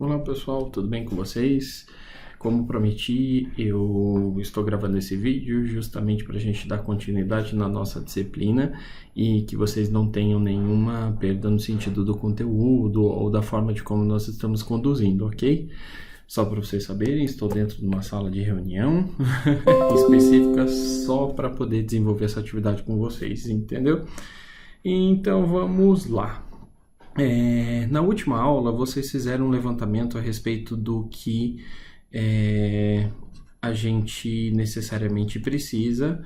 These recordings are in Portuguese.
Olá pessoal, tudo bem com vocês? Como prometi, eu estou gravando esse vídeo justamente para a gente dar continuidade na nossa disciplina e que vocês não tenham nenhuma perda no sentido do conteúdo ou da forma de como nós estamos conduzindo, ok? Só para vocês saberem, estou dentro de uma sala de reunião específica só para poder desenvolver essa atividade com vocês, entendeu? Então vamos lá. Na última aula, vocês fizeram um levantamento a respeito do que a gente necessariamente precisa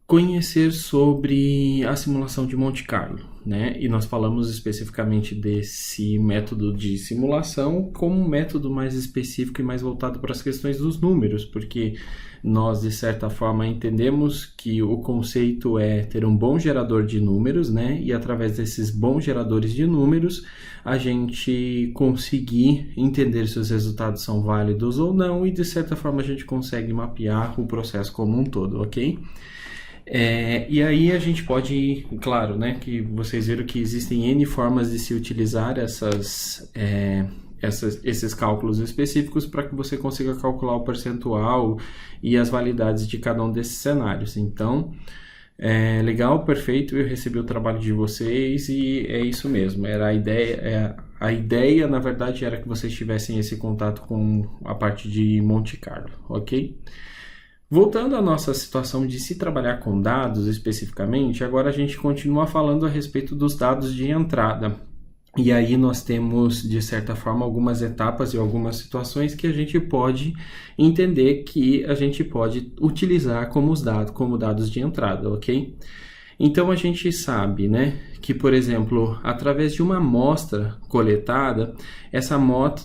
conhecer sobre a simulação de Monte Carlo, né? E nós falamos especificamente desse método de simulação como um método mais específico e mais voltado para as questões dos números, porque nós, de certa forma, entendemos que o conceito é ter um bom gerador de números, né? E através desses bons geradores de números, a gente conseguir entender se os resultados são válidos ou não e, de certa forma, a gente consegue mapear o processo como um todo, ok? E aí a gente pode, claro, né, que vocês viram que existem N formas de se utilizar esses cálculos específicos para que você consiga calcular o percentual e as validades de cada um desses cenários. Então, legal, perfeito, eu recebi o trabalho de vocês e é isso mesmo. Era a ideia, na verdade, era que vocês tivessem esse contato com a parte de Monte Carlo, ok? Voltando à nossa situação de se trabalhar com dados especificamente, agora a gente continua falando a respeito dos dados de entrada. E aí nós temos, de certa forma, algumas etapas e algumas situações que a gente pode entender que a gente pode utilizar como dados de entrada, ok? Então a gente sabe, né, que, por exemplo, através de uma amostra coletada,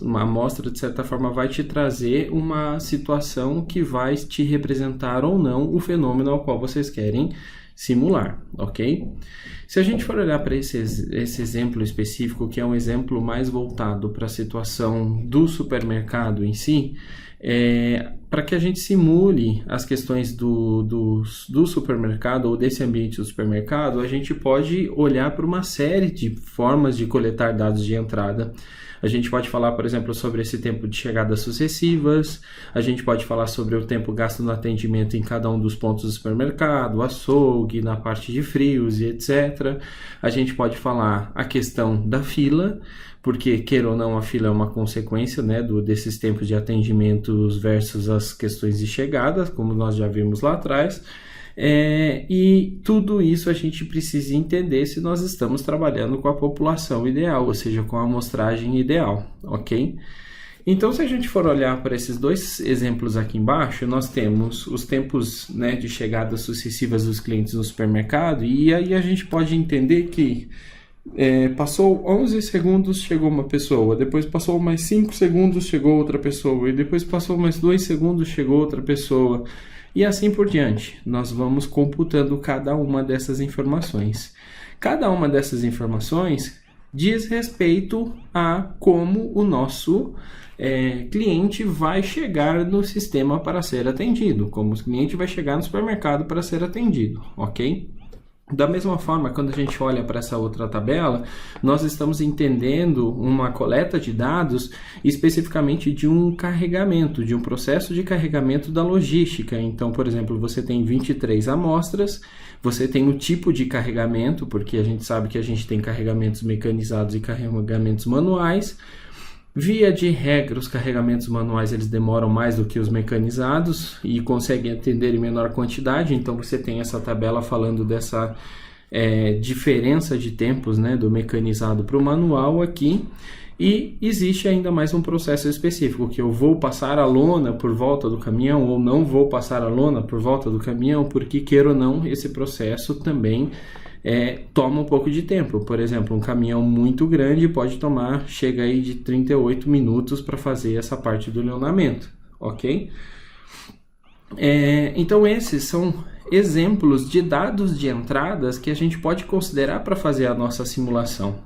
uma amostra, de certa forma, vai te trazer uma situação que vai te representar ou não o fenômeno ao qual vocês querem simular, ok? Se a gente for olhar para esse exemplo específico, que é um exemplo mais voltado para a situação do supermercado em si, para que a gente simule as questões do supermercado ou desse ambiente do supermercado, a gente pode olhar para uma série de formas de coletar dados de entrada. A gente pode falar, por exemplo, sobre esse tempo de chegadas sucessivas, a gente pode falar sobre o tempo gasto no atendimento em cada um dos pontos do supermercado, açougue, na parte de frios e etc. A gente pode falar a questão da fila, porque, queira ou não, a fila é uma consequência, né, desses tempos de atendimentos versus as questões de chegadas, como nós já vimos lá atrás. E tudo isso a gente precisa entender se nós estamos trabalhando com a população ideal, ou seja, com a amostragem ideal, ok? Então, se a gente for olhar para esses dois exemplos aqui embaixo, nós temos os tempos, né, de chegadas sucessivas dos clientes no supermercado, e aí a gente pode entender que passou 11 segundos, chegou uma pessoa, depois passou mais 5 segundos, chegou outra pessoa, e depois passou mais 2 segundos, chegou outra pessoa, e assim por diante. Nós vamos computando cada uma dessas informações. Cada uma dessas informações diz respeito a como o nosso cliente vai chegar no sistema para ser atendido, como o cliente vai chegar no supermercado para ser atendido, ok? Da mesma forma, quando a gente olha para essa outra tabela, nós estamos entendendo uma coleta de dados especificamente de um carregamento, de um processo de carregamento da logística. Então, por exemplo, você tem 23 amostras, você tem o tipo de carregamento, porque a gente sabe que a gente tem carregamentos mecanizados e carregamentos manuais. Via de regra, os carregamentos manuais eles demoram mais do que os mecanizados e conseguem atender em menor quantidade, então você tem essa tabela falando dessa diferença de tempos, né, do mecanizado para o manual aqui. E existe ainda mais um processo específico, que eu vou passar a lona por volta do caminhão ou não vou passar a lona por volta do caminhão, porque, queira ou não, esse processo também toma um pouco de tempo. Por exemplo, um caminhão muito grande chega aí de 38 minutos para fazer essa parte do leonamento, ok? Então esses são exemplos de dados de entradas que a gente pode considerar para fazer a nossa simulação.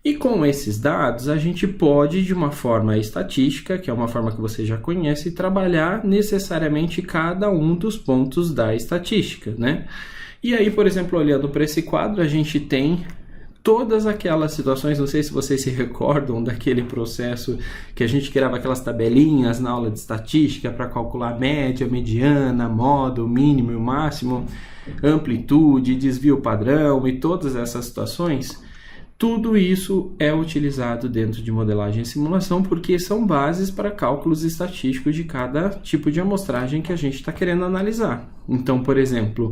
E com esses dados, a gente pode, de uma forma estatística, que é uma forma que você já conhece, trabalhar necessariamente cada um dos pontos da estatística, né? E aí, por exemplo, olhando para esse quadro, a gente tem todas aquelas situações, não sei se vocês se recordam daquele processo que a gente criava aquelas tabelinhas na aula de estatística para calcular a média, mediana, moda, o mínimo e o máximo, amplitude, desvio padrão e todas essas situações. Tudo isso é utilizado dentro de modelagem e simulação porque são bases para cálculos estatísticos de cada tipo de amostragem que a gente está querendo analisar. Então, por exemplo,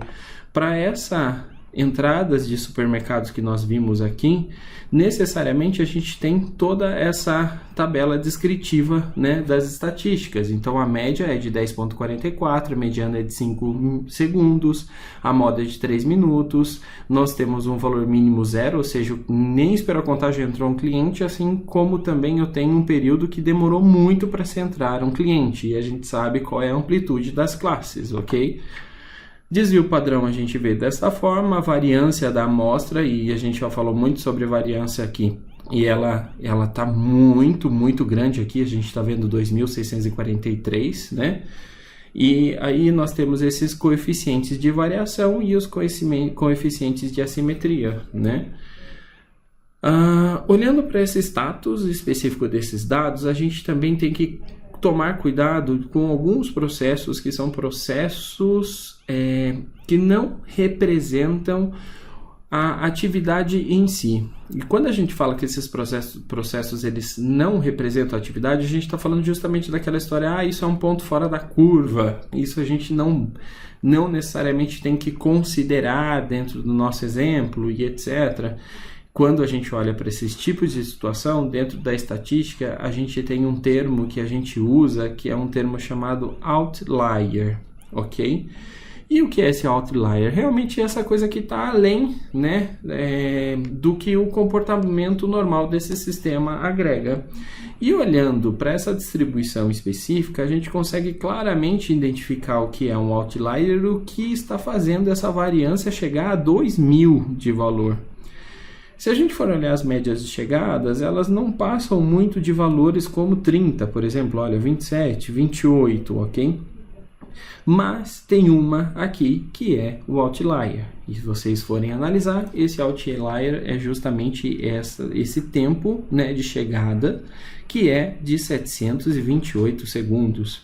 para essas entradas de supermercados que nós vimos aqui, necessariamente a gente tem toda essa tabela descritiva, né, das estatísticas. Então a média é de 10,44, a mediana é de 5 segundos, a moda é de 3 minutos, nós temos um valor mínimo 0, ou seja, nem esperou a contagem entrou um cliente, assim como também eu tenho um período que demorou muito para se entrar um cliente, e a gente sabe qual é a amplitude das classes, ok? Desvio padrão a gente vê desta forma, a variância da amostra, e a gente já falou muito sobre variância aqui, e ela está muito grande aqui, a gente está vendo 2.643, né? E aí nós temos esses coeficientes de variação e os coeficientes de assimetria, né? Olhando para esse status específico desses dados, a gente também tem que tomar cuidado com alguns processos que são processos que não representam a atividade em si. E quando a gente fala que esses processos eles não representam a atividade, a gente está falando justamente daquela história, isso é um ponto fora da curva, isso a gente não necessariamente tem que considerar dentro do nosso exemplo e etc. Quando a gente olha para esses tipos de situação, dentro da estatística, a gente tem um termo que a gente usa, que é um termo chamado outlier, ok? E o que é esse outlier? Realmente é essa coisa que está além, né, do que o comportamento normal desse sistema agrega. E olhando para essa distribuição específica, a gente consegue claramente identificar o que é um outlier, o que está fazendo essa variância chegar a 2.000 de valor. Se a gente for olhar as médias de chegadas, elas não passam muito de valores como 30, por exemplo, olha, 27, 28, ok? Mas tem uma aqui que é o outlier. E se vocês forem analisar, esse outlier é justamente esse tempo, né, de chegada, que é de 728 segundos.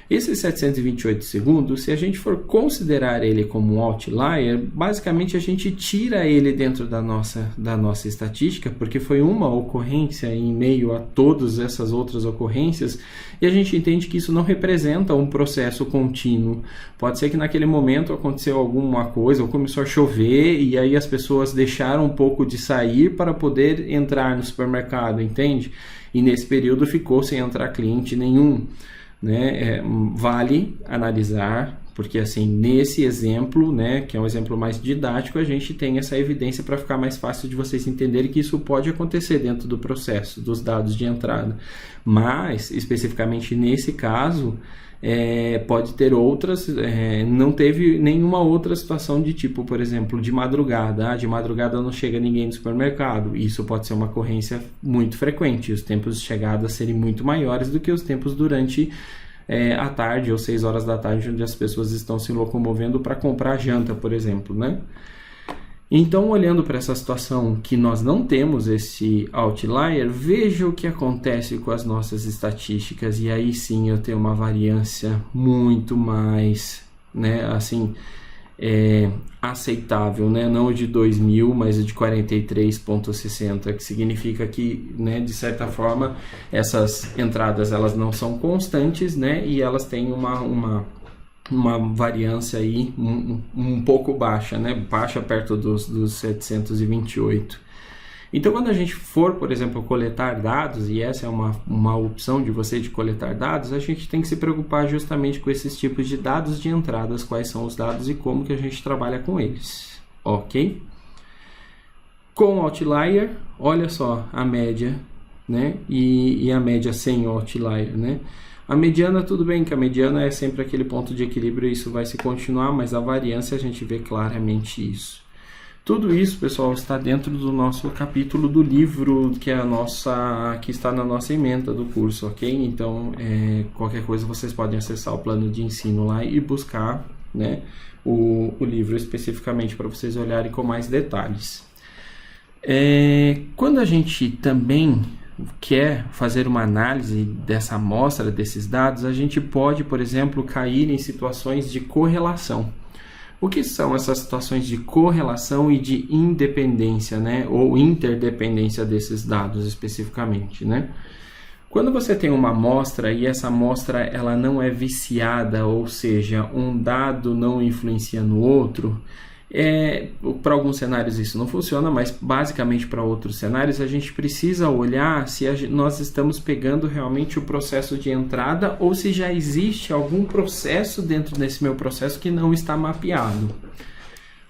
Esses 728 segundos, se a gente for considerar ele como um outlier, basicamente a gente tira ele dentro da nossa estatística, porque foi uma ocorrência em meio a todas essas outras ocorrências, e a gente entende que isso não representa um processo contínuo. Pode ser que naquele momento aconteceu alguma coisa, ou começou a chover, e aí as pessoas deixaram um pouco de sair para poder entrar no supermercado, entende? E nesse período ficou sem entrar cliente nenhum. Né, vale analisar, porque assim, nesse exemplo, né, que é um exemplo mais didático, a gente tem essa evidência para ficar mais fácil de vocês entenderem que isso pode acontecer dentro do processo, dos dados de entrada. Mas, especificamente nesse caso, pode ter outras, não teve nenhuma outra situação de tipo, por exemplo, de madrugada. De madrugada não chega ninguém no supermercado. Isso pode ser uma ocorrência muito frequente. Os tempos de chegada serem muito maiores do que os tempos durante à tarde ou 6 horas da tarde, onde as pessoas estão se locomovendo para comprar janta, por exemplo, né? Então, olhando para essa situação que nós não temos esse outlier, veja o que acontece com as nossas estatísticas, e aí sim eu tenho uma variância muito mais, né, assim, aceitável, né? Não de 2.000, mas de 43,60, que significa que, né, de certa forma, essas entradas elas não são constantes, né, e elas têm uma variância aí um pouco baixa, né? Baixa perto dos 728. Então, quando a gente for, por exemplo, coletar dados, e essa é uma opção de você de coletar dados, a gente tem que se preocupar justamente com esses tipos de dados de entradas, quais são os dados e como que a gente trabalha com eles, ok? Com o outlier, olha só a média, né? E a média sem o outlier, né? A mediana, tudo bem que a mediana é sempre aquele ponto de equilíbrio, isso vai se continuar, mas a variância a gente vê claramente isso. Tudo isso, pessoal, está dentro do nosso capítulo do livro, que está na nossa ementa do curso, ok? Então, qualquer coisa vocês podem acessar o plano de ensino lá e buscar, né, o livro especificamente para vocês olharem com mais detalhes. Quando a gente também quer fazer uma análise dessa amostra, desses dados, a gente pode, por exemplo, cair em situações de correlação. O que são essas situações de correlação e de independência, né? Ou interdependência desses dados especificamente, né? Quando você tem uma amostra e essa amostra ela não é viciada, ou seja, um dado não influencia no outro, para alguns cenários isso não funciona, mas basicamente para outros cenários a gente precisa olhar se nós estamos pegando realmente o processo de entrada ou se já existe algum processo dentro desse meu processo que não está mapeado.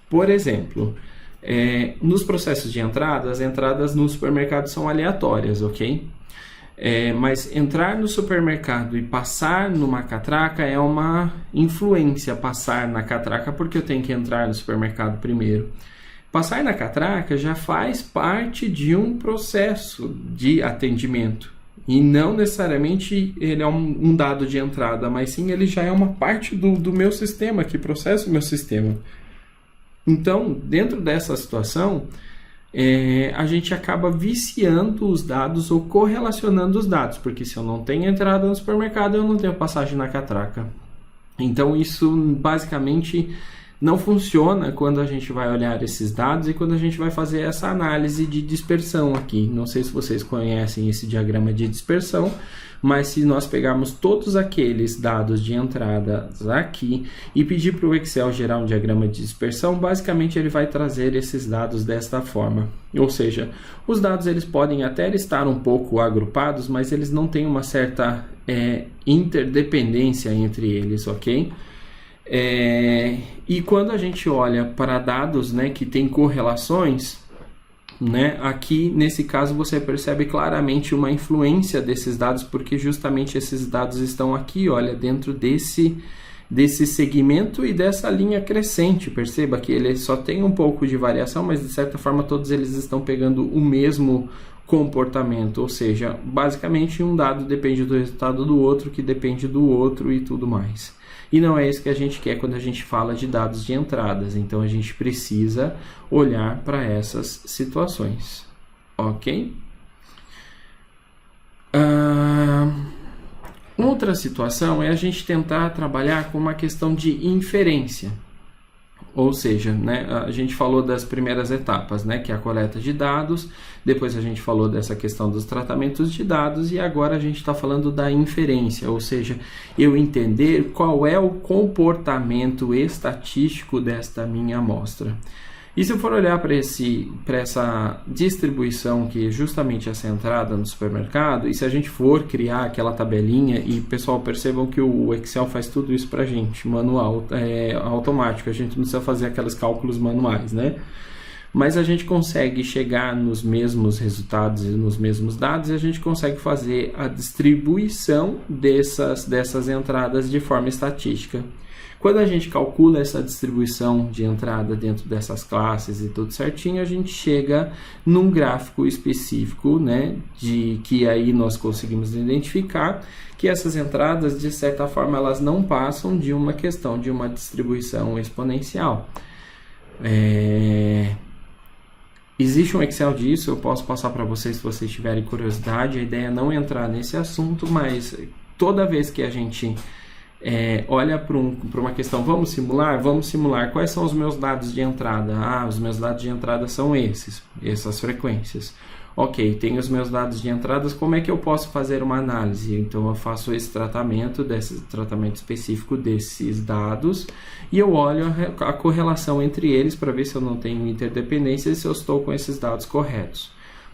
Por exemplo, nos processos de entrada, as entradas no supermercado são aleatórias, ok? Mas entrar no supermercado e passar numa catraca é uma influência, passar na catraca, porque eu tenho que entrar no supermercado primeiro. Passar na catraca já faz parte de um processo de atendimento. E não necessariamente ele é um dado de entrada, mas sim ele já é uma parte do meu sistema, que processa o meu sistema. Então, dentro dessa situação, a gente acaba viciando os dados ou correlacionando os dados, porque se eu não tenho entrada no supermercado, eu não tenho passagem na catraca. Então isso basicamente não funciona quando a gente vai olhar esses dados e quando a gente vai fazer essa análise de dispersão aqui. Não sei se vocês conhecem esse diagrama de dispersão, mas se nós pegarmos todos aqueles dados de entrada aqui e pedir para o Excel gerar um diagrama de dispersão, basicamente ele vai trazer esses dados desta forma. Ou seja, os dados eles podem até estar um pouco agrupados, mas eles não têm uma certa interdependência entre eles, ok? E quando a gente olha para dados, né, que tem correlações, né, aqui nesse caso você percebe claramente uma influência desses dados, porque justamente esses dados estão aqui, olha, dentro desse segmento e dessa linha crescente. Perceba que ele só tem um pouco de variação, mas de certa forma todos eles estão pegando o mesmo comportamento, ou seja, basicamente um dado depende do resultado do outro, que depende do outro e tudo mais. E não é isso que a gente quer quando a gente fala de dados de entradas. Então a gente precisa olhar para essas situações, ok? Outra situação é a gente tentar trabalhar com uma questão de inferência. Ou seja, né, a gente falou das primeiras etapas, né, que é a coleta de dados, depois a gente falou dessa questão dos tratamentos de dados e agora a gente está falando da inferência, ou seja, eu entender qual é o comportamento estatístico desta minha amostra. E se eu for olhar para essa distribuição que é justamente essa entrada no supermercado, e se a gente for criar aquela tabelinha, e pessoal, percebam que o Excel faz tudo isso para a gente, manual, automático, a gente não precisa fazer aqueles cálculos manuais, né? Mas a gente consegue chegar nos mesmos resultados e nos mesmos dados e a gente consegue fazer a distribuição dessas entradas de forma estatística. Quando a gente calcula essa distribuição de entrada dentro dessas classes e tudo certinho, a gente chega num gráfico específico, né, de que aí nós conseguimos identificar que essas entradas, de certa forma, elas não passam de uma questão de uma distribuição exponencial. Existe um Excel disso, eu posso passar para vocês se vocês tiverem curiosidade. A ideia é não entrar nesse assunto, mas toda vez que a gente olha para uma questão, vamos simular quais são os meus dados de entrada. Os meus dados de entrada são essas frequências. Ok, tenho os meus dados de entradas, como é que eu posso fazer uma análise? Então eu faço esse tratamento específico desses dados e eu olho a correlação entre eles para ver se eu não tenho interdependência e se eu estou com esses dados corretos.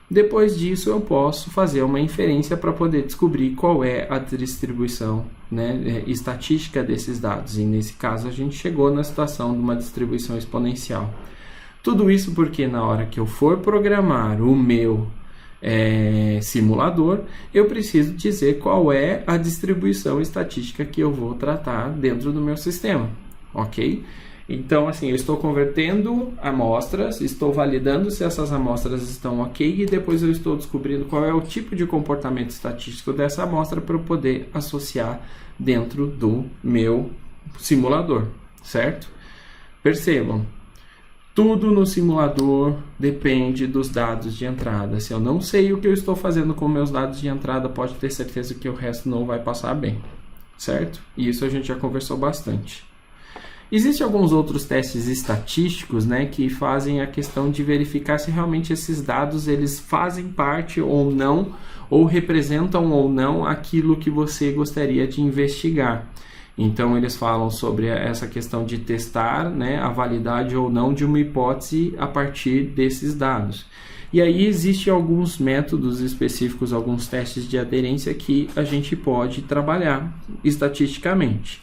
Depois disso eu posso fazer uma inferência para poder descobrir qual é a distribuição, né, estatística desses dados. E nesse caso a gente chegou na situação de uma distribuição exponencial. Tudo isso porque na hora que eu for programar o meu simulador, eu preciso dizer qual é a distribuição estatística que eu vou tratar dentro do meu sistema, ok? Então, assim, eu estou convertendo amostras, estou validando se essas amostras estão ok e depois eu estou descobrindo qual é o tipo de comportamento estatístico dessa amostra para eu poder associar dentro do meu simulador, certo? Percebam, Tudo no simulador depende dos dados de entrada. Se eu não sei o que eu estou fazendo com meus dados de entrada, pode ter certeza que o resto não vai passar bem, certo? E isso a gente já conversou bastante. Existem alguns outros testes estatísticos, né, que fazem a questão de verificar se realmente esses dados eles fazem parte ou não, ou representam ou não aquilo que você gostaria de investigar. Então, eles falam sobre essa questão de testar, né, a validade ou não de uma hipótese a partir desses dados. E aí existem alguns métodos específicos, alguns testes de aderência que a gente pode trabalhar estatisticamente.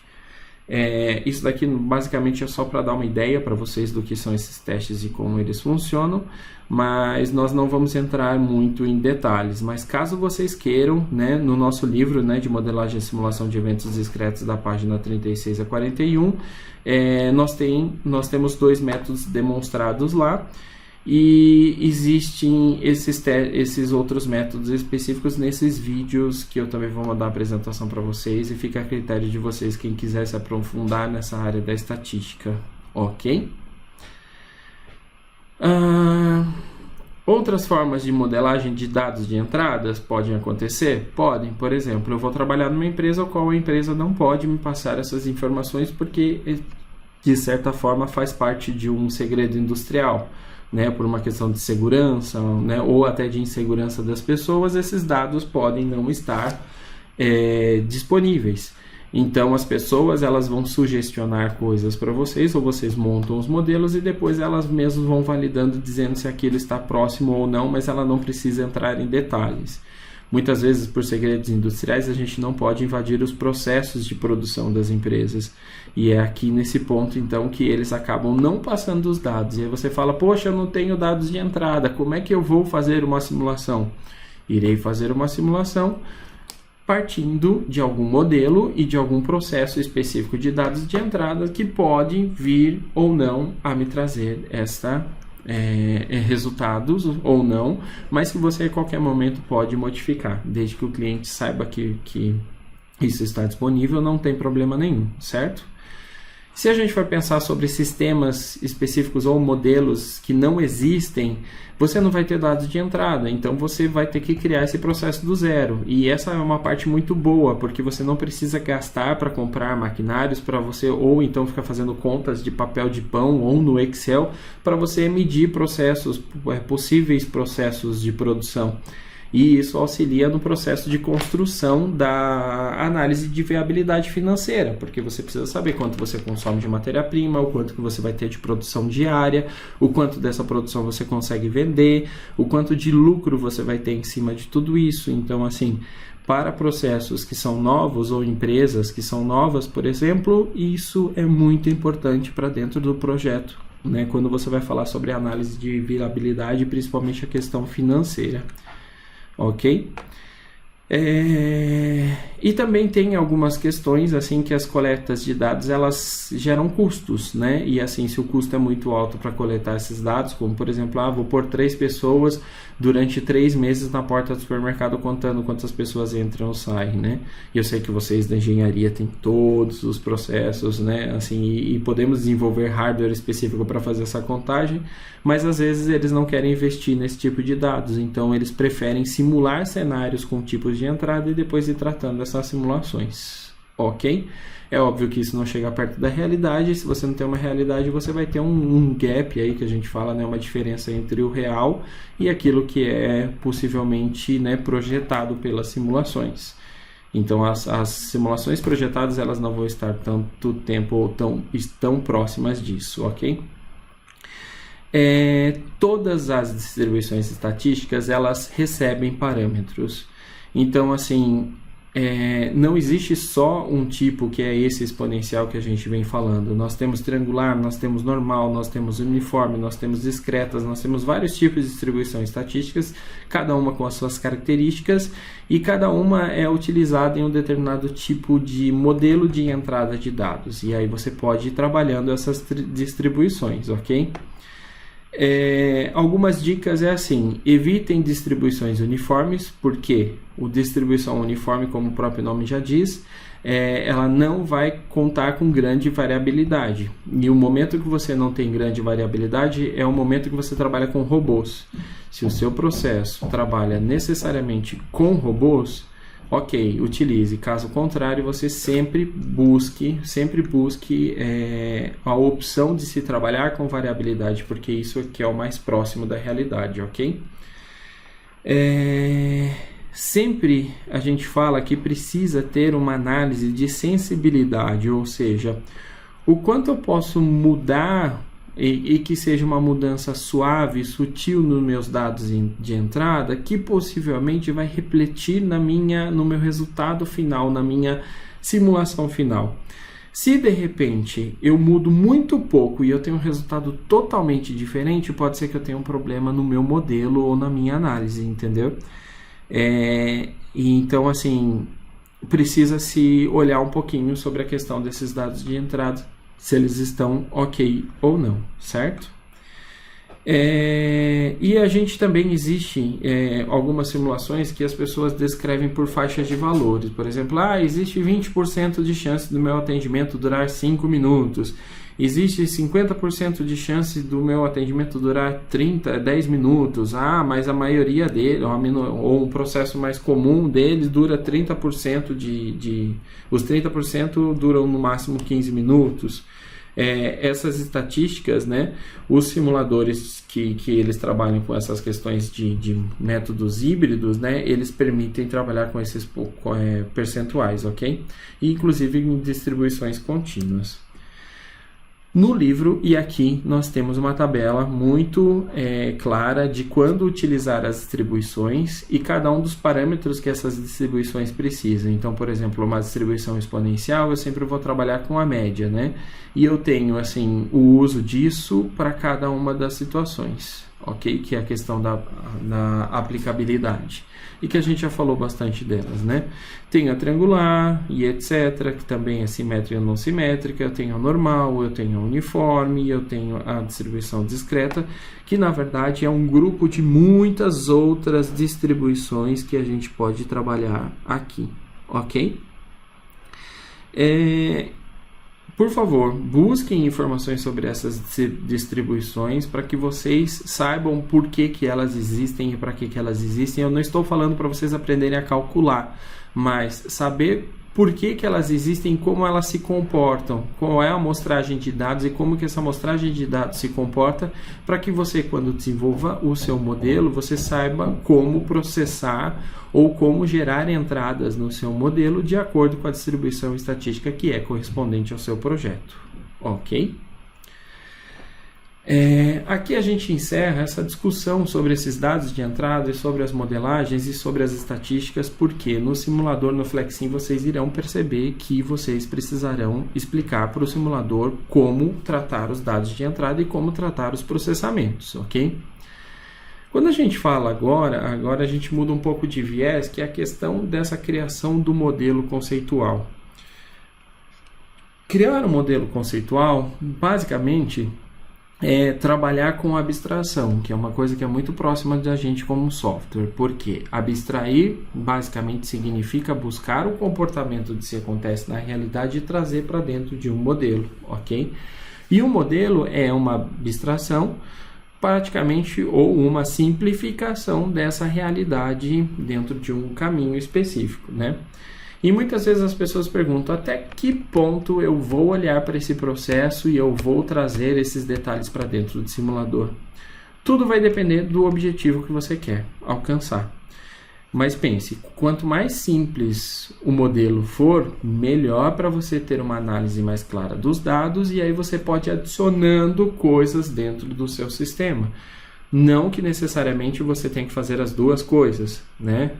Isso daqui basicamente é só para dar uma ideia para vocês do que são esses testes e como eles funcionam, mas nós não vamos entrar muito em detalhes. Mas caso vocês queiram, né, no nosso livro, né, de modelagem e simulação de eventos discretos, da página 36 a 41, nós temos 2 métodos demonstrados lá. E existem esses outros métodos específicos nesses vídeos que eu também vou mandar a apresentação para vocês, e fica a critério de vocês quem quiser se aprofundar nessa área da estatística, ok? Outras formas de modelagem de dados de entradas podem acontecer? Podem. Por exemplo, eu vou trabalhar numa empresa a qual a empresa não pode me passar essas informações porque, de certa forma, faz parte de um segredo industrial. Né, por uma questão de segurança, né, ou até de insegurança das pessoas, esses dados podem não estar disponíveis. Então as pessoas elas vão sugestionar coisas para vocês, ou vocês montam os modelos e depois elas mesmas vão validando, dizendo se aquilo está próximo ou não, mas ela não precisa entrar em detalhes. Muitas vezes, por segredos industriais, a gente não pode invadir os processos de produção das empresas. E é aqui nesse ponto, então, que eles acabam não passando os dados. E aí você fala, poxa, eu não tenho dados de entrada, como é que eu vou fazer uma simulação? Irei fazer uma simulação partindo de algum modelo e de algum processo específico de dados de entrada que podem vir ou não a me trazer resultados ou não, mas que você a qualquer momento pode modificar, desde que o cliente saiba que isso está disponível, não tem problema nenhum, certo? Se a gente for pensar sobre sistemas específicos ou modelos que não existem, você não vai ter dados de entrada, então você vai ter que criar esse processo do zero. E essa é uma parte muito boa, porque você não precisa gastar para comprar maquinários para você, ou então ficar fazendo contas de papel de pão ou no Excel para você medir possíveis processos de produção. E isso auxilia no processo de construção da análise de viabilidade financeira, porque você precisa saber quanto você consome de matéria-prima, o quanto que você vai ter de produção diária, o quanto dessa produção você consegue vender, o quanto de lucro você vai ter em cima de tudo isso. Então, assim, para processos que são novos ou empresas que são novas, por exemplo, isso é muito importante para dentro do projeto, né? Quando você vai falar sobre análise de viabilidade, principalmente a questão financeira. Ok? E também tem algumas questões assim que as coletas de dados elas geram custos, né? E assim, se o custo é muito alto para coletar esses dados, como por exemplo, vou pôr 3 pessoas durante 3 meses na porta do supermercado contando quantas pessoas entram ou saem, né? E eu sei que vocês da engenharia têm todos os processos, né? Assim, e podemos desenvolver hardware específico para fazer essa contagem, mas às vezes eles não querem investir nesse tipo de dados, então eles preferem simular cenários com tipos de entrada e depois ir tratando essas simulações, ok? É óbvio que isso não chega perto da realidade. Se você não tem uma realidade, você vai ter um gap aí que a gente fala, né? Uma diferença entre o real e aquilo que é possivelmente, né, projetado pelas simulações. Então as simulações projetadas elas não vão estar tanto tempo ou tão próximas disso, ok? Todas as distribuições estatísticas elas recebem parâmetros. Então, assim, não existe só um tipo que é esse exponencial que a gente vem falando. Nós temos triangular, nós temos normal, nós temos uniforme, nós temos discretas, nós temos vários tipos de distribuição estatísticas, cada uma com as suas características, e cada uma é utilizada em um determinado tipo de modelo de entrada de dados. E aí você pode ir trabalhando essas distribuições, ok? Algumas dicas é assim: evitem distribuições uniformes, porque a distribuição uniforme, como o próprio nome já diz, ela não vai contar com grande variabilidade. E o momento que você não tem grande variabilidade é o momento que você trabalha com robôs. Se o seu processo trabalha necessariamente com robôs, ok, utilize. Caso contrário, você sempre busque a opção de se trabalhar com variabilidade, porque isso aqui é o mais próximo da realidade, ok? Sempre a gente fala que precisa ter uma análise de sensibilidade, ou seja, o quanto eu posso mudar e que seja uma mudança suave, sutil nos meus dados de entrada, que possivelmente vai refletir no meu resultado final, na minha simulação final. Se de repente eu mudo muito pouco e eu tenho um resultado totalmente diferente, pode ser que eu tenha um problema no meu modelo ou na minha análise, entendeu? Então, assim, precisa se olhar um pouquinho sobre a questão desses dados de entrada, se eles estão ok ou não, certo? E a gente também existe algumas simulações que as pessoas descrevem por faixas de valores. Por exemplo, existe 20% de chance do meu atendimento durar 5 minutos. Existe 50% de chance do meu atendimento durar 10 minutos. Mas a maioria deles, ou um processo mais comum deles, dura 30% os 30% duram no máximo 15 minutos. Essas estatísticas, né, os simuladores que eles trabalham com essas questões de métodos híbridos, né, eles permitem trabalhar com esses percentuais, ok? E, inclusive em distribuições contínuas. No livro, e aqui nós temos uma tabela muito clara de quando utilizar as distribuições e cada um dos parâmetros que essas distribuições precisam. Então, por exemplo, uma distribuição exponencial, eu sempre vou trabalhar com a média, né? E eu tenho, assim, o uso disso para cada uma das situações, ok? Que é a questão da aplicabilidade. E que a gente já falou bastante delas, né? Tem a triangular e etc, que também é simétrica ou não simétrica, eu tenho a normal, eu tenho a uniforme, eu tenho a distribuição discreta, que na verdade é um grupo de muitas outras distribuições que a gente pode trabalhar aqui, ok? Por favor, busquem informações sobre essas distribuições para que vocês saibam por que elas existem e para que elas existem. Eu não estou falando para vocês aprenderem a calcular, mas saber por que elas existem, como elas se comportam, qual é a amostragem de dados e como que essa amostragem de dados se comporta, para que você, quando desenvolva o seu modelo, você saiba como processar ou como gerar entradas no seu modelo de acordo com a distribuição estatística que é correspondente ao seu projeto, ok? Aqui a gente encerra essa discussão sobre esses dados de entrada e sobre as modelagens e sobre as estatísticas, porque no simulador, no Flexim, vocês irão perceber que vocês precisarão explicar para o simulador como tratar os dados de entrada e como tratar os processamentos, ok? Quando a gente fala agora a gente muda um pouco de viés, que é a questão dessa criação do modelo conceitual. Criar um modelo conceitual, basicamente, trabalhar com abstração, que é uma coisa que é muito próxima da gente como software, porque abstrair basicamente significa buscar o comportamento de que acontece na realidade e trazer para dentro de um modelo, ok? E um modelo é uma abstração praticamente ou uma simplificação dessa realidade dentro de um caminho específico, né? E muitas vezes as pessoas perguntam até que ponto eu vou olhar para esse processo e eu vou trazer esses detalhes para dentro do simulador. Tudo vai depender do objetivo que você quer alcançar. Mas pense, quanto mais simples o modelo for, melhor para você ter uma análise mais clara dos dados e aí você pode ir adicionando coisas dentro do seu sistema. Não que necessariamente você tem que fazer as duas coisas, né?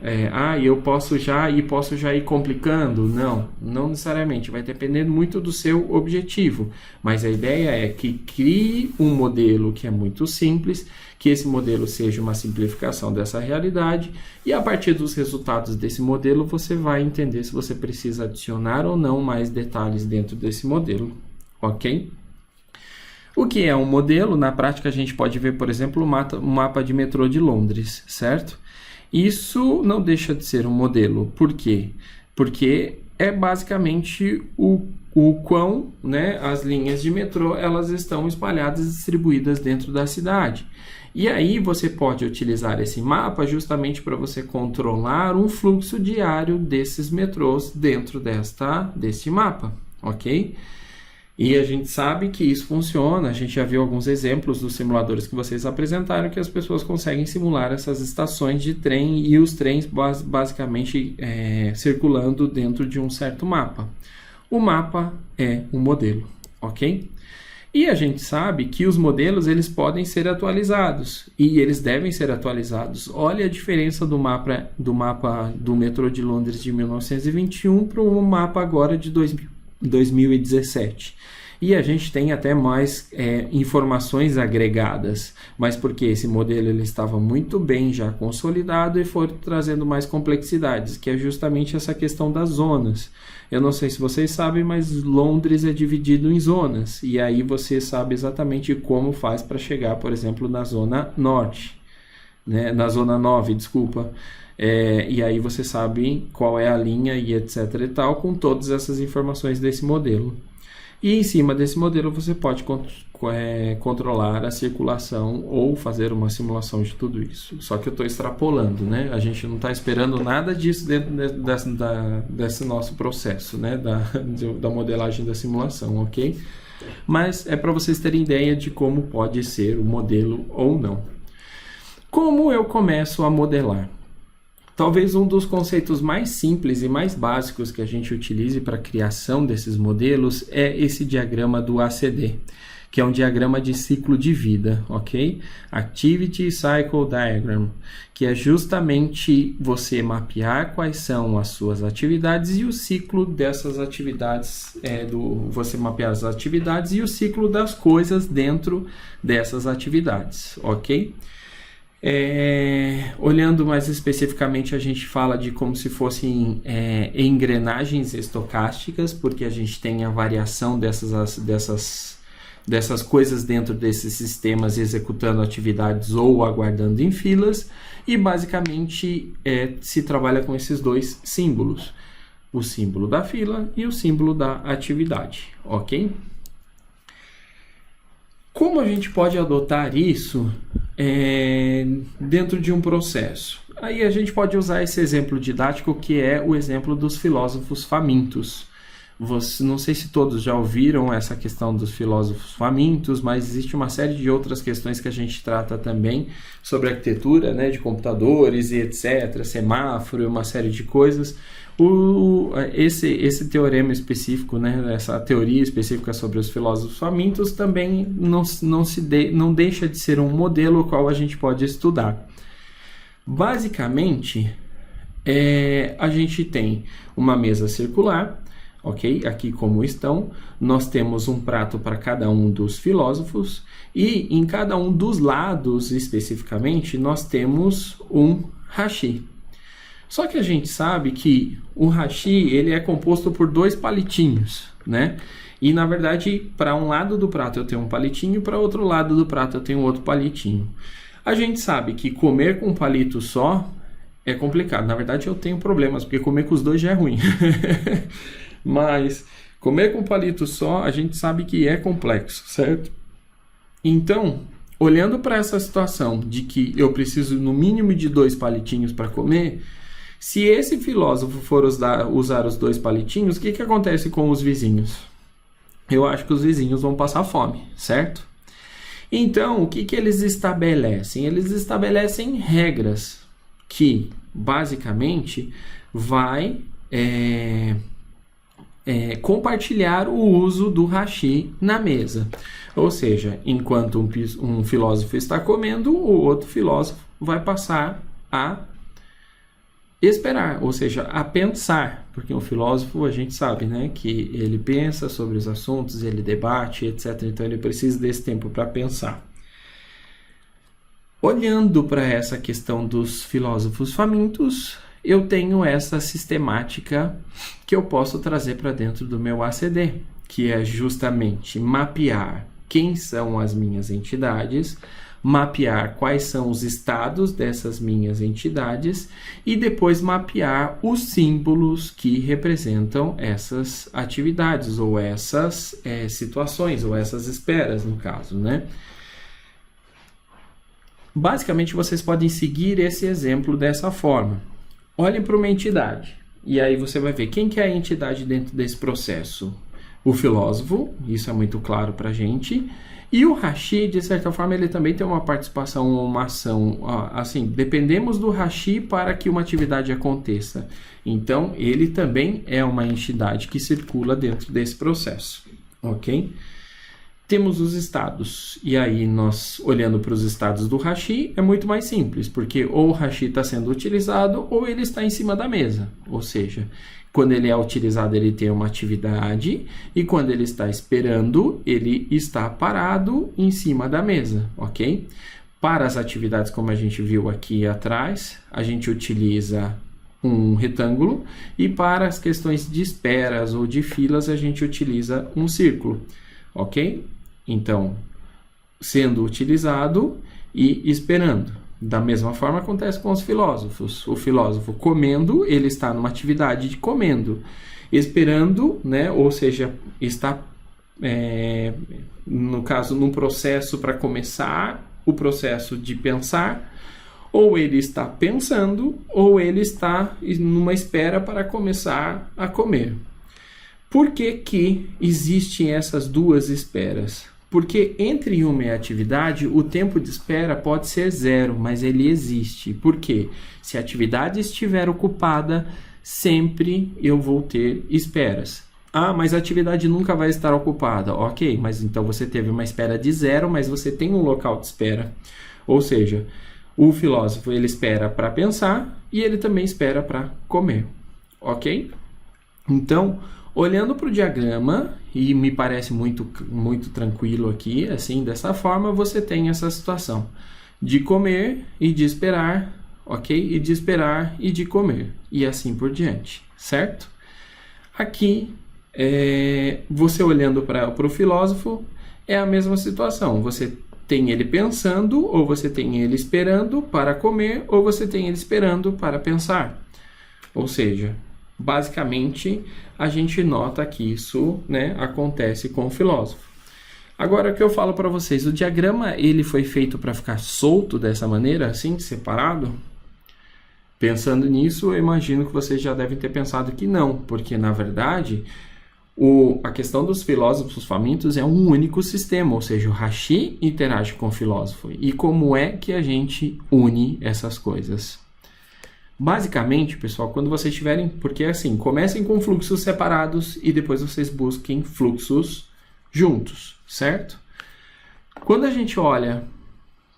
Eu posso já ir complicando. Não necessariamente. Vai depender muito do seu objetivo. Mas a ideia é que crie um modelo que é muito simples, que esse modelo seja uma simplificação dessa realidade e a partir dos resultados desse modelo você vai entender se você precisa adicionar ou não mais detalhes dentro desse modelo, ok? O que é um modelo? Na prática, a gente pode ver, por exemplo, um mapa de metrô de Londres, certo? Isso não deixa de ser um modelo. Por quê? Porque é basicamente o quão, né, as linhas de metrô elas estão espalhadas e distribuídas dentro da cidade. E aí você pode utilizar esse mapa justamente para você controlar um fluxo diário desses metrôs dentro desse mapa, ok? E a gente sabe que isso funciona, a gente já viu alguns exemplos dos simuladores que vocês apresentaram, que as pessoas conseguem simular essas estações de trem e os trens basicamente circulando dentro de um certo mapa. O mapa é um modelo, ok? E a gente sabe que os modelos eles podem ser atualizados e eles devem ser atualizados. Olha a diferença do mapa do metrô de Londres de 1921 para o mapa agora de 2017. E a gente tem até mais informações agregadas, mas porque esse modelo ele estava muito bem já consolidado e foi trazendo mais complexidades, que é justamente essa questão das zonas. Eu não sei se vocês sabem, mas Londres é dividido em zonas, e aí você sabe exatamente como faz para chegar, por exemplo, na zona norte, né? Na zona 9, desculpa. E aí você sabe qual é a linha e etc e tal, com todas essas informações desse modelo. E em cima desse modelo você pode controlar a circulação ou fazer uma simulação de tudo isso. Só que eu estou extrapolando, né? A gente não está esperando nada disso dentro desse nosso processo, né? Da modelagem da simulação, ok? Mas é para vocês terem ideia de como pode ser o modelo ou não. Como eu começo a modelar? Talvez um dos conceitos mais simples e mais básicos que a gente utilize para a criação desses modelos é esse diagrama do ACD, que é um diagrama de ciclo de vida, ok? Activity Cycle Diagram, que é justamente você mapear quais são as suas atividades e o ciclo dessas atividades, você mapear as atividades e o ciclo das coisas dentro dessas atividades, ok? Olhando mais especificamente, a gente fala de como se fossem engrenagens estocásticas, porque a gente tem a variação dessas coisas dentro desses sistemas executando atividades ou aguardando em filas, e basicamente se trabalha com esses dois símbolos, o símbolo da fila e o símbolo da atividade, ok? Como a gente pode adotar isso dentro de um processo? Aí a gente pode usar esse exemplo didático que é o exemplo dos filósofos famintos. Não sei se todos já ouviram essa questão dos filósofos famintos, mas existe uma série de outras questões que a gente trata também sobre arquitetura, né, de computadores e etc., semáforo e uma série de coisas. Esse teorema específico, né, essa teoria específica sobre os filósofos famintos também não deixa de ser um modelo ao qual a gente pode estudar. Basicamente, a gente tem uma mesa circular, ok? Aqui como estão, nós temos um prato para cada um dos filósofos e em cada um dos lados, especificamente, nós temos um hashi. Só que a gente sabe que o hashi ele é composto por dois palitinhos, né? E na verdade, para um lado do prato eu tenho um palitinho, para outro lado do prato eu tenho outro palitinho. A gente sabe que comer com um palito só é complicado. Na verdade, eu tenho problemas, porque comer com os dois já é ruim. Mas comer com um palito só, a gente sabe que é complexo, certo? Então, olhando para essa situação de que eu preciso no mínimo de dois palitinhos para comer, se esse filósofo for usar os dois palitinhos, o que acontece com os vizinhos? Eu acho que os vizinhos vão passar fome, certo? Então, o que eles estabelecem? Eles estabelecem regras que, basicamente, vai compartilhar o uso do hashi na mesa. Ou seja, enquanto um filósofo está comendo, o outro filósofo vai passar a esperar, ou seja, a pensar, porque um filósofo a gente sabe, né, que ele pensa sobre os assuntos, ele debate, etc. Então ele precisa desse tempo para pensar. Olhando para essa questão dos filósofos famintos, eu tenho essa sistemática que eu posso trazer para dentro do meu ACD, que é justamente mapear quem são as minhas entidades, mapear quais são os estados dessas minhas entidades e depois mapear os símbolos que representam essas atividades ou essas situações ou essas esperas, no caso, né? Basicamente, vocês podem seguir esse exemplo dessa forma. Olhem para uma entidade e aí você vai ver quem que é a entidade dentro desse processo. O filósofo, isso é muito claro para a gente. E o Hashi, de certa forma, ele também tem uma participação, uma ação. Assim, dependemos do Hashi para que uma atividade aconteça. Então, ele também é uma entidade que circula dentro desse processo. Ok? Temos os estados. E aí, nós, olhando para os estados do Hashi, é muito mais simples, porque ou o Hashi está sendo utilizado ou ele está em cima da mesa. Ou seja, quando ele é utilizado, ele tem uma atividade, e quando ele está esperando, ele está parado em cima da mesa, ok? Para as atividades, como a gente viu aqui atrás, a gente utiliza um retângulo, e para as questões de esperas ou de filas, a gente utiliza um círculo, ok? Então, sendo utilizado e esperando. Da mesma forma acontece com os filósofos. O filósofo comendo, ele está numa atividade de comendo. Esperando, né? Ou seja, está, no caso, num processo para começar o processo de pensar, ou ele está pensando, ou ele está numa espera para começar a comer. Por que que existem essas duas esperas? Porque entre uma e a atividade, o tempo de espera pode ser 0, mas ele existe. Por quê? Se a atividade estiver ocupada, sempre eu vou ter esperas. Ah, mas a atividade nunca vai estar ocupada. Ok, mas então você teve uma espera de 0, mas você tem um local de espera. Ou seja, o filósofo ele espera para pensar e ele também espera para comer. Ok? Então, olhando para o diagrama, e me parece muito tranquilo aqui, assim, dessa forma, você tem essa situação de comer e de esperar, ok? E de esperar e de comer, e assim por diante, certo? Aqui, você olhando para o filósofo, é a mesma situação. Você tem ele pensando, ou você tem ele esperando para comer, ou você tem ele esperando para pensar. Ou seja, basicamente, a gente nota que isso, né, acontece com o filósofo. Agora, o que eu falo para vocês, o diagrama ele foi feito para ficar solto dessa maneira, assim, separado? Pensando nisso, eu imagino que vocês já devem ter pensado que não, porque, na verdade, a questão dos filósofos famintos é um único sistema, ou seja, o Hashi interage com o filósofo. E como é que a gente une essas coisas? Basicamente, pessoal, quando vocês tiverem... Porque assim, comecem com fluxos separados e depois vocês busquem fluxos juntos, certo? Quando a gente olha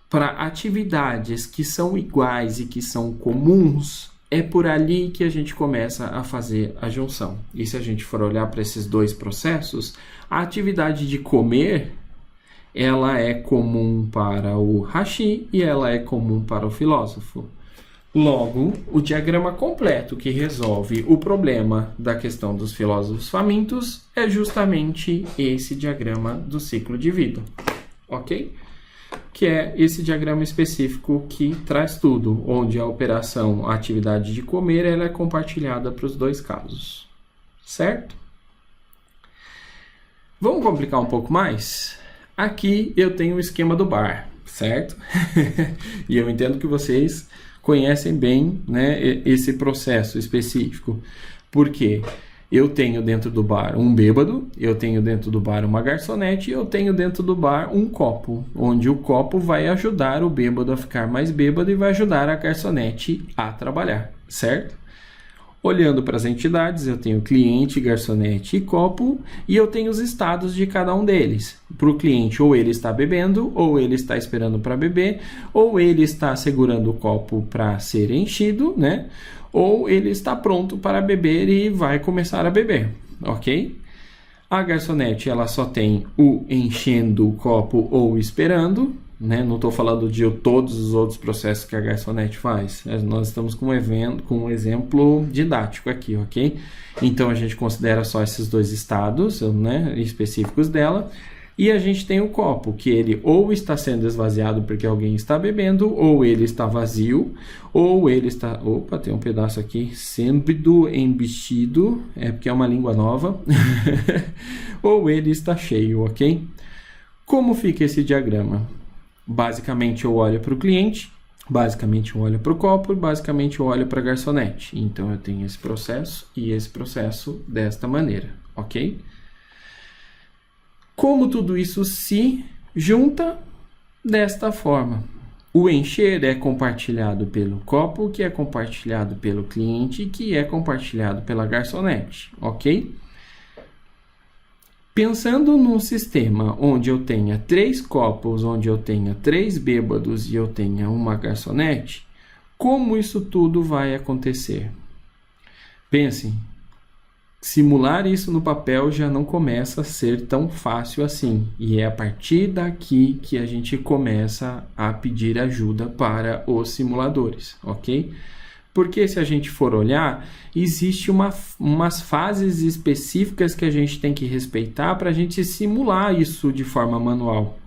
para atividades que são iguais e que são comuns, é por ali que a gente começa a fazer a junção. E se a gente for olhar para esses dois processos, a atividade de comer, ela é comum para o Hashi e ela é comum para o filósofo. Logo, o diagrama completo que resolve o problema da questão dos filósofos famintos é justamente esse diagrama do ciclo de vida, ok? Que é esse diagrama específico que traz tudo, onde a operação, a atividade de comer, ela é compartilhada para os dois casos, certo? Vamos complicar um pouco mais? Aqui eu tenho o esquema do bar, certo? E eu entendo que vocês conhecem bem, né, esse processo específico. Por quê? Eu tenho dentro do bar um bêbado, eu tenho dentro do bar uma garçonete e eu tenho dentro do bar um copo, onde o copo vai ajudar o bêbado a ficar mais bêbado e vai ajudar a garçonete a trabalhar, certo? Olhando para as entidades, eu tenho cliente, garçonete e copo, e eu tenho os estados de cada um deles. Para o cliente, ou ele está bebendo, ou ele está esperando para beber, ou ele está segurando o copo para ser enchido, né? Ou ele está pronto para beber e vai começar a beber, ok? A garçonete, ela só tem o enchendo o copo ou esperando, né? Não estou falando de todos os outros processos que a garçonete faz. Nós estamos com um exemplo didático aqui, ok? Então, a gente considera só esses dois estados, né, específicos dela. E a gente tem o copo, que ele ou está sendo esvaziado porque alguém está bebendo, ou ele está vazio, ou ele está... Opa, tem um pedaço aqui, sendo embebido, é porque é uma língua nova, ou ele está cheio, ok? Como fica esse diagrama? Basicamente eu olho para o cliente, basicamente eu olho para o copo, basicamente eu olho para a garçonete. Então eu tenho esse processo e esse processo desta maneira, ok? Como tudo isso se junta desta forma? O encher é compartilhado pelo copo, que é compartilhado pelo cliente, que é compartilhado pela garçonete, ok? Pensando num sistema onde eu tenha 3 copos, onde eu tenha 3 bêbados e eu tenha uma garçonete, como isso tudo vai acontecer? Pensem. Simular isso no papel já não começa a ser tão fácil assim. E é a partir daqui que a gente começa a pedir ajuda para os simuladores, ok? Porque se a gente for olhar, existe umas fases específicas que a gente tem que respeitar para a gente simular isso de forma manual.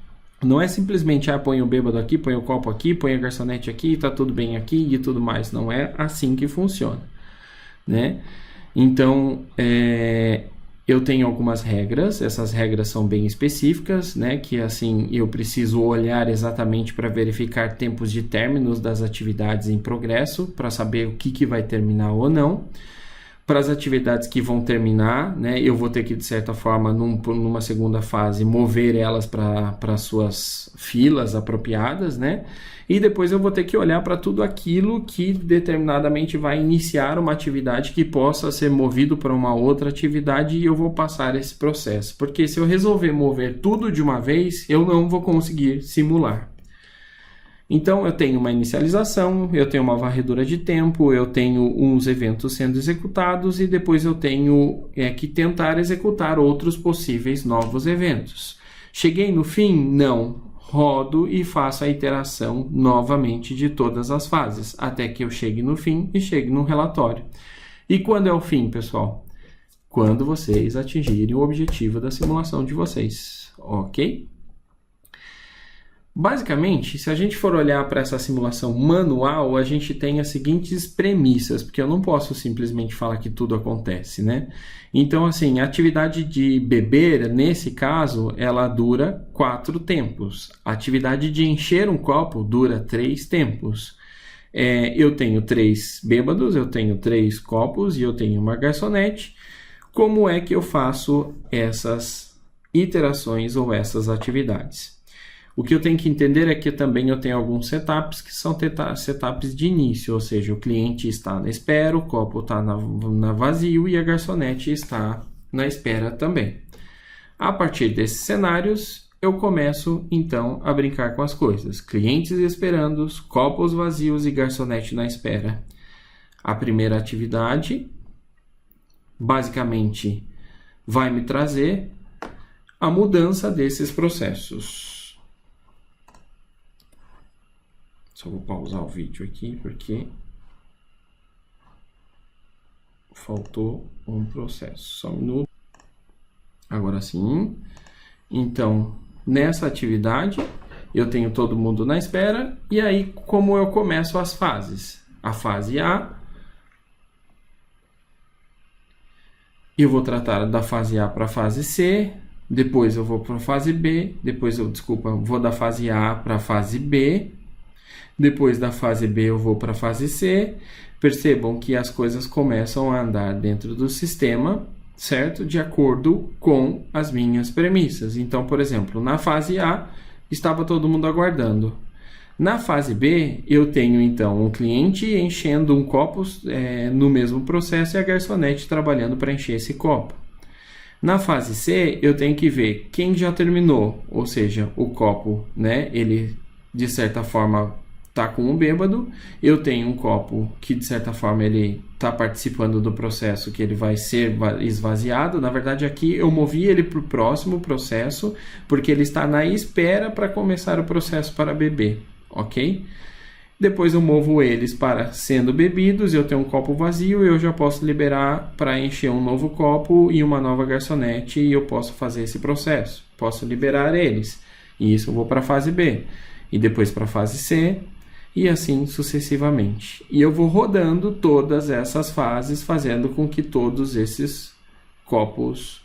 Não é simplesmente, põe o bêbado aqui, põe o copo aqui, põe a garçonete aqui, tá tudo bem aqui e tudo mais. Não é assim que funciona, né? Então, eu tenho algumas regras, essas regras são bem específicas, né? Que assim, eu preciso olhar exatamente para verificar tempos de términos das atividades em progresso, para saber o que vai terminar ou não. Para as atividades que vão terminar, né? Eu vou ter que, de certa forma, numa segunda fase, mover elas para suas filas apropriadas, né? E depois eu vou ter que olhar para tudo aquilo que determinadamente vai iniciar uma atividade que possa ser movido para uma outra atividade e eu vou passar esse processo. Porque se eu resolver mover tudo de uma vez, eu não vou conseguir simular. Então, eu tenho uma inicialização, eu tenho uma varredura de tempo, eu tenho uns eventos sendo executados e depois eu tenho que tentar executar outros possíveis novos eventos. Cheguei no fim? Não. Rodo e faço a iteração novamente de todas as fases, até que eu chegue no fim e chegue no relatório. E quando é o fim, pessoal? Quando vocês atingirem o objetivo da simulação de vocês, ok? Basicamente, se a gente for olhar para essa simulação manual, a gente tem as seguintes premissas, porque eu não posso simplesmente falar que tudo acontece, né? Então, assim, a atividade de beber, nesse caso, ela dura 4 tempos. A atividade de encher um copo dura 3 tempos. Eu tenho 3 bêbados, eu tenho 3 copos e eu tenho uma garçonete. Como é que eu faço essas iterações ou essas atividades? O que eu tenho que entender é que também eu tenho alguns setups que são setups de início, ou seja, o cliente está na espera, o copo está na vazio e a garçonete está na espera também. A partir desses cenários, eu começo então a brincar com as coisas. Clientes esperando, copos vazios e garçonete na espera. A primeira atividade, basicamente, vai me trazer a mudança desses processos. Só vou pausar o vídeo aqui porque faltou um processo. Só um minuto. Agora sim. Então, nessa atividade, eu tenho todo mundo na espera. E aí, como eu começo as fases? A fase A, eu vou tratar da fase A para a fase C. Depois eu vou para a fase B. Vou da fase A para a fase B. Depois da fase B eu vou para a fase C. Percebam que as coisas começam a andar dentro do sistema, certo? De acordo com as minhas premissas. Então, por exemplo, na fase A estava todo mundo aguardando. Na fase B, eu tenho então um cliente enchendo um copo no mesmo processo e a garçonete trabalhando para encher esse copo. Na fase C, eu tenho que ver quem já terminou, ou seja, o copo, né? Ele, de certa forma, está com um bêbado, eu tenho um copo que de certa forma ele está participando do processo que ele vai ser esvaziado. Na verdade aqui eu movi ele para o próximo processo porque ele está na espera para começar o processo para beber, ok? Depois eu movo eles para sendo bebidos, eu tenho um copo vazio, eu já posso liberar para encher um novo copo e uma nova garçonete e eu posso fazer esse processo. posso liberar eles. E isso eu vou para a fase B. E depois para a fase C, e assim sucessivamente. E eu vou rodando todas essas fases, fazendo com que todos esses copos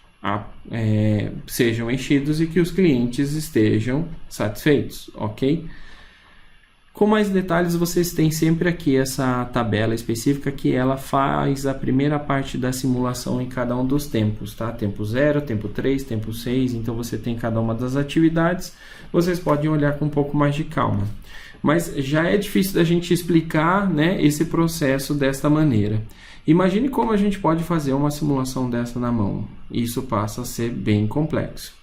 sejam enchidos e que os clientes estejam satisfeitos, ok? Com mais detalhes, vocês têm sempre aqui essa tabela específica que ela faz a primeira parte da simulação em cada um dos tempos, tá? Tempo 0, tempo 3, tempo 6, então você tem cada uma das atividades, vocês podem olhar com um pouco mais de calma. Mas já é difícil da gente explicar, né, esse processo desta maneira. Imagine como a gente pode fazer uma simulação dessa na mão. Isso passa a ser bem complexo.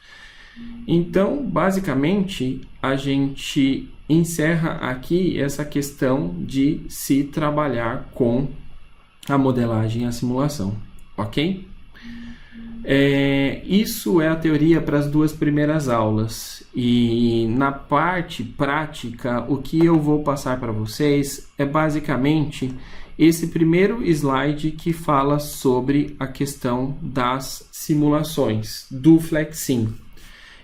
Então, basicamente, a gente encerra aqui essa questão de se trabalhar com a modelagem e a simulação, ok? Isso é a teoria para as duas primeiras aulas, e na parte prática o que eu vou passar para vocês é basicamente esse primeiro slide que fala sobre a questão das simulações do Flexim.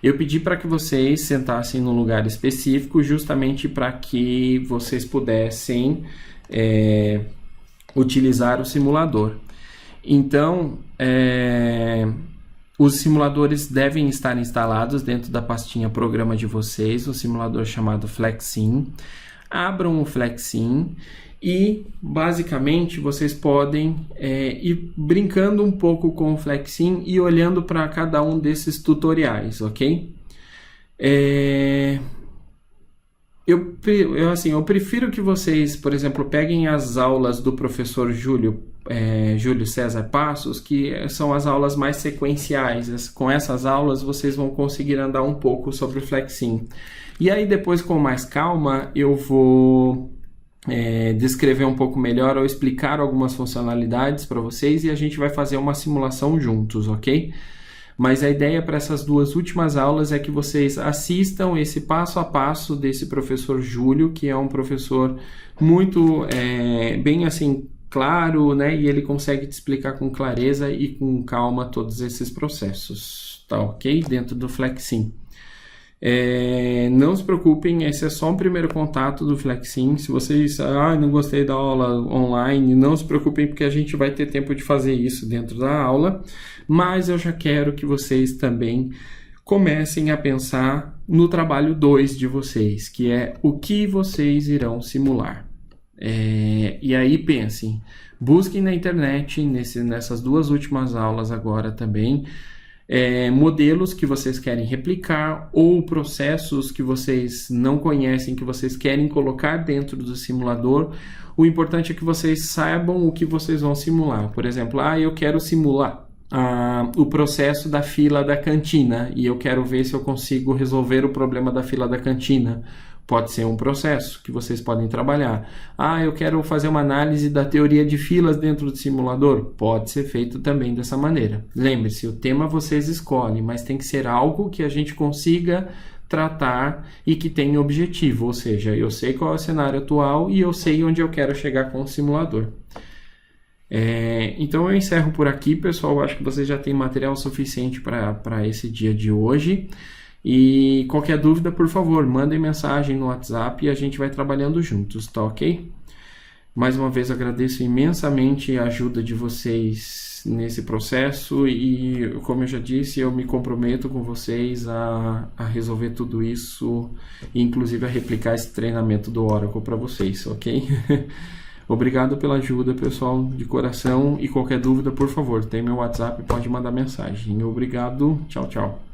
Eu pedi para que vocês sentassem num lugar específico justamente para que vocês pudessem utilizar o simulador. Então, os simuladores devem estar instalados dentro da pastinha programa de vocês, um simulador chamado Flexim. Abram o Flexim e, basicamente, vocês podem ir brincando um pouco com o Flexim e olhando para cada um desses tutoriais, ok? Eu prefiro que vocês, por exemplo, peguem as aulas do professor Júlio César Passos, que são as aulas mais sequenciais. Com essas aulas vocês vão conseguir andar um pouco sobre o Flexim. E aí depois, com mais calma, eu vou descrever um pouco melhor ou explicar algumas funcionalidades para vocês e a gente vai fazer uma simulação juntos, ok? Mas a ideia para essas duas últimas aulas é que vocês assistam esse passo a passo desse professor Júlio, que é um professor muito bem assim claro, né? E ele consegue te explicar com clareza e com calma todos esses processos, tá ok? Dentro do Flexim. Não se preocupem, esse é só um primeiro contato do Flexim. Se vocês não gostei da aula online, não se preocupem, porque a gente vai ter tempo de fazer isso dentro da aula, mas eu já quero que vocês também comecem a pensar no trabalho 2 de vocês, que é o que vocês irão simular. E aí pensem, busquem na internet, nessas duas últimas aulas agora também, modelos que vocês querem replicar ou processos que vocês não conhecem, que vocês querem colocar dentro do simulador. O importante é que vocês saibam o que vocês vão simular. Por exemplo, eu quero simular o processo da fila da cantina e eu quero ver se eu consigo resolver o problema da fila da cantina. Pode ser um processo que vocês podem trabalhar. Eu quero fazer uma análise da teoria de filas dentro do simulador. Pode ser feito também dessa maneira. Lembre-se, o tema vocês escolhem, mas tem que ser algo que a gente consiga tratar e que tenha objetivo. Ou seja, eu sei qual é o cenário atual e eu sei onde eu quero chegar com o simulador. Então eu encerro por aqui, pessoal. Eu acho que vocês já têm material suficiente para esse dia de hoje. E qualquer dúvida, por favor, mandem mensagem no WhatsApp e a gente vai trabalhando juntos, tá ok? Mais uma vez agradeço imensamente a ajuda de vocês nesse processo e, como eu já disse, eu me comprometo com vocês a resolver tudo isso, inclusive a replicar esse treinamento do Oracle para vocês, ok? Obrigado pela ajuda, pessoal, de coração, e qualquer dúvida, por favor, tem meu WhatsApp, pode mandar mensagem. Obrigado, tchau, tchau.